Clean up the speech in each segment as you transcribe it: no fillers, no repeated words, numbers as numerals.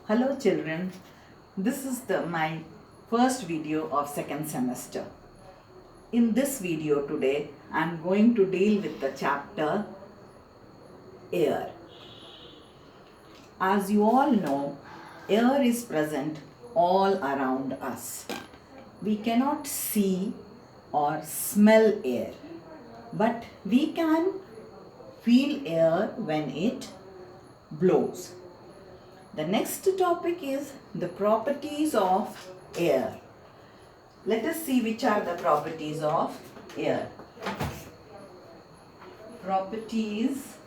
Hello children, this is my first video of second semester. In this video today, I am going to deal with the chapter air. As you all know, air is present all around us. We cannot see or smell air, but we can feel air when it blows. The next topic is the properties of air. Let us see which are the properties of air. Properties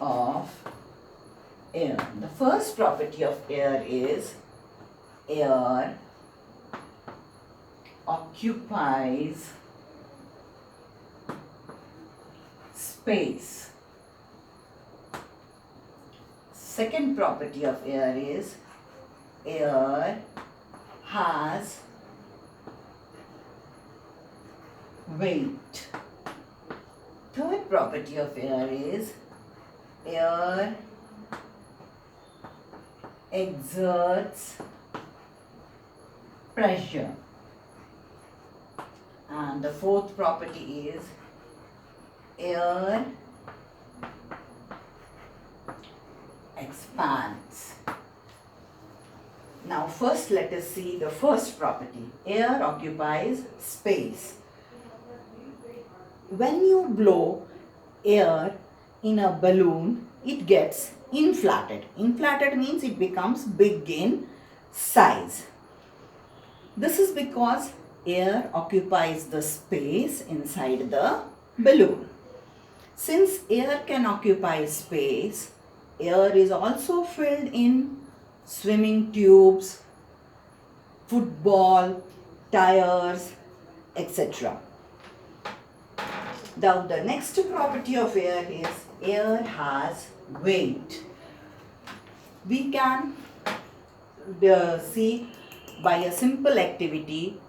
of air. The first property of air is air occupies space. Second property of air is air has weight. Third property of air is air exerts pressure. And the fourth property is air expands. Now first let us see the first property. Air occupies space. When you blow air in a balloon, it gets inflated. Inflated means it becomes big in size. This is because air occupies the space inside the balloon. Since air can occupy space, air is also filled in swimming tubes, football, tires, etc. Now the next property of air is air has weight. We can see by a simple activity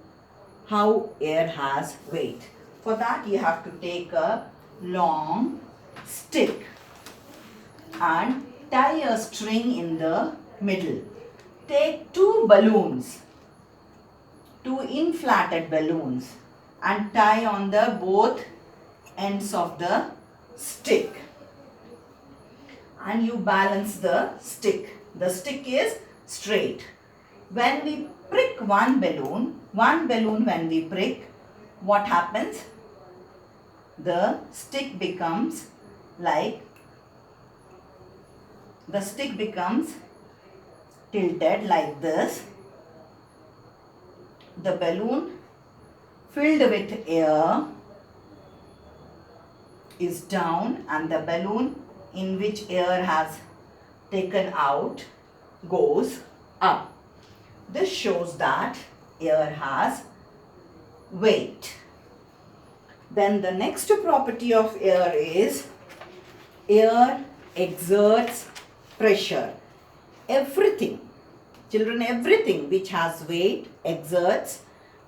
how air has weight. For that you have to take a long stick and tie a string in the middle. Take two balloons, two inflated balloons, and tie on the both ends of the stick. And you balance the stick. The stick is straight. When we prick one balloon when we prick, what happens? The stick becomes tilted like this. The balloon filled with air is down and the balloon in which air has taken out goes up. This shows that air has weight. Then the next property of air is air exerts pressure. Everything which has weight exerts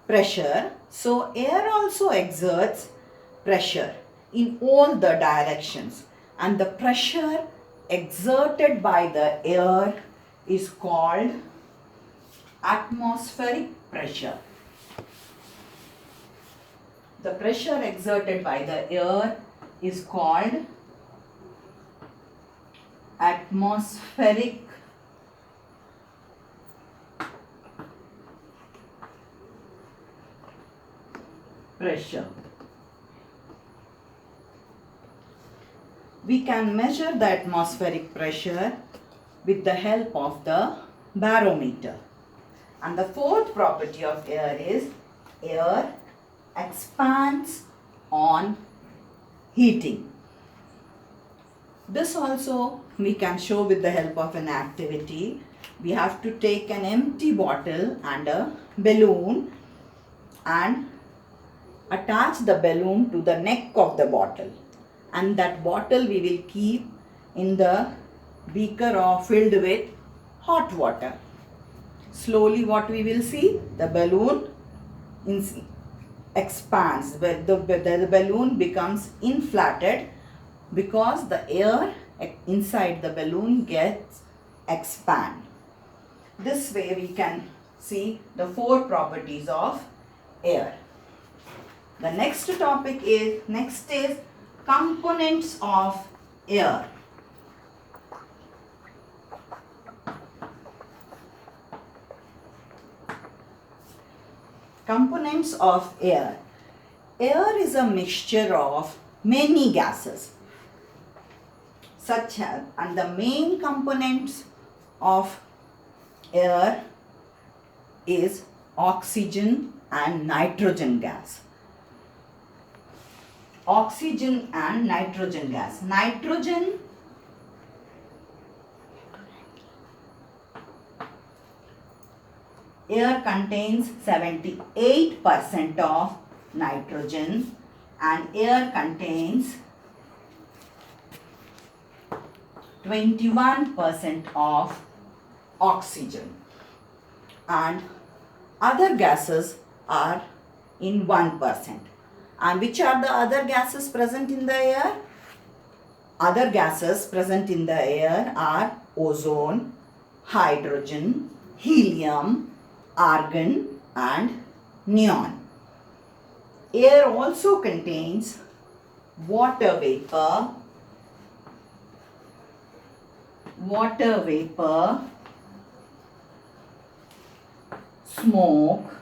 pressure. So air also exerts pressure in all the directions, and the pressure exerted by the air is called atmospheric pressure. The pressure exerted by the air is called atmospheric pressure. We can measure the atmospheric pressure with the help of the barometer. And the fourth property of air is air expands on heating. This also we can show with the help of an activity. We have to take an empty bottle and a balloon and attach the balloon to the neck of the bottle, and that bottle we will keep in the beaker or filled with hot water. Slowly what we will see, the balloon expands, the balloon becomes inflated because the air inside the balloon gets expand. This way we can see the 4 properties of air. The next topic is, components of air. Components of air. Air is a mixture of many gases, such as, and the main components of air is oxygen and nitrogen gas. Oxygen and nitrogen gas. Nitrogen air contains 78% of nitrogen and air contains 21% of oxygen, and other gases are in 1%. And which are the other gases present in the air? Other gases present in the air are ozone, hydrogen, helium, argon and neon. Air also contains water vapor, smoke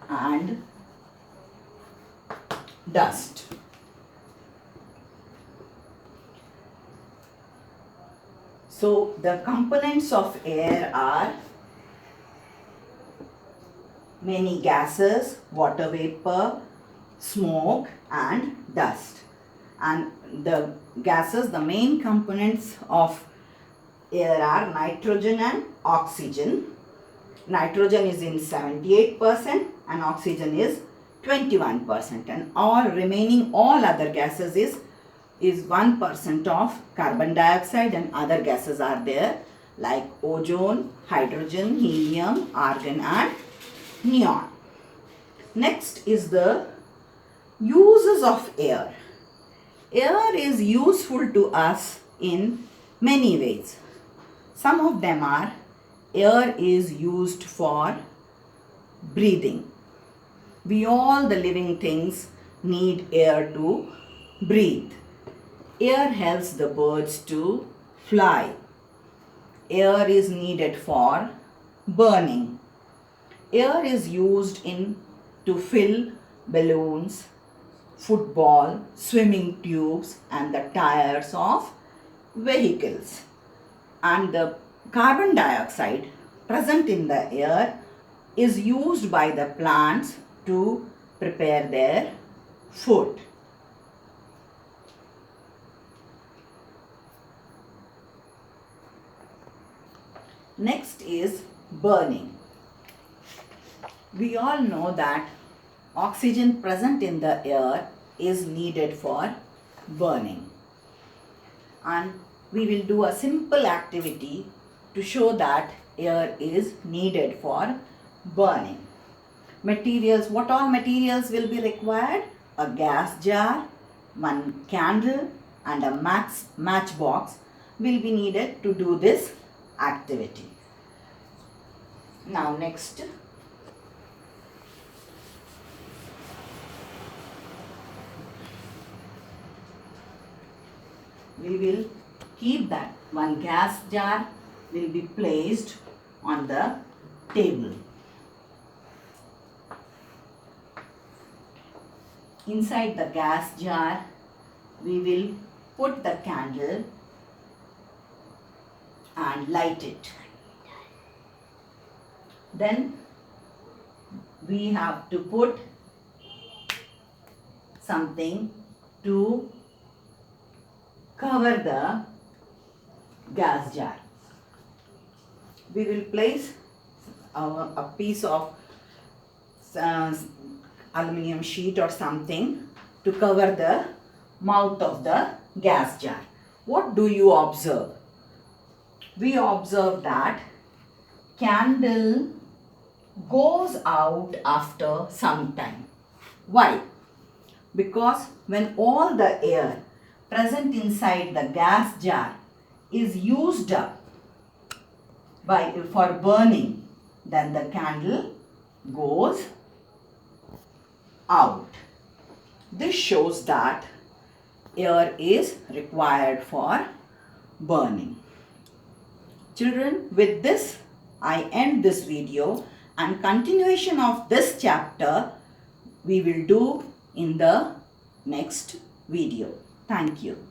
and dust. So the components of air are many gases, water vapor, smoke and dust. And the gases, the main components of air are nitrogen and oxygen. Nitrogen is in 78% and oxygen is 21%, and all other gases is 1% of carbon dioxide, and other gases are there like ozone, hydrogen, helium, argon and neon. Next is the uses of air. Air is useful to us in many ways. Some of them are: air is used for breathing. We all, the living things, need air to breathe. Air helps the birds to fly. Air is needed for burning. Air is used to fill balloons, football, swimming tubes and the tires of vehicles. And the carbon dioxide present in the air is used by the plants to prepare their food. Next is burning. We all know that oxygen present in the air is needed for burning. And we will do a simple activity to show that air is needed for burning. Materials, what all materials will be required? A gas jar, one candle and a matchbox will be needed to do this activity. Now next, we will keep that one gas jar will be placed on the table. Inside the gas jar, we will put the candle and light it. Then we have to put something to cover the gas jar. We will place a piece of aluminum sheet or something to cover the mouth of the gas jar. What do you observe? We observe that candle goes out after some time. Why? Because when all the air present inside the gas jar is used up for burning, then the candle goes out. This shows that air is required for burning. Children, with this I end this video, and continuation of this chapter we will do in the next video. Thank you.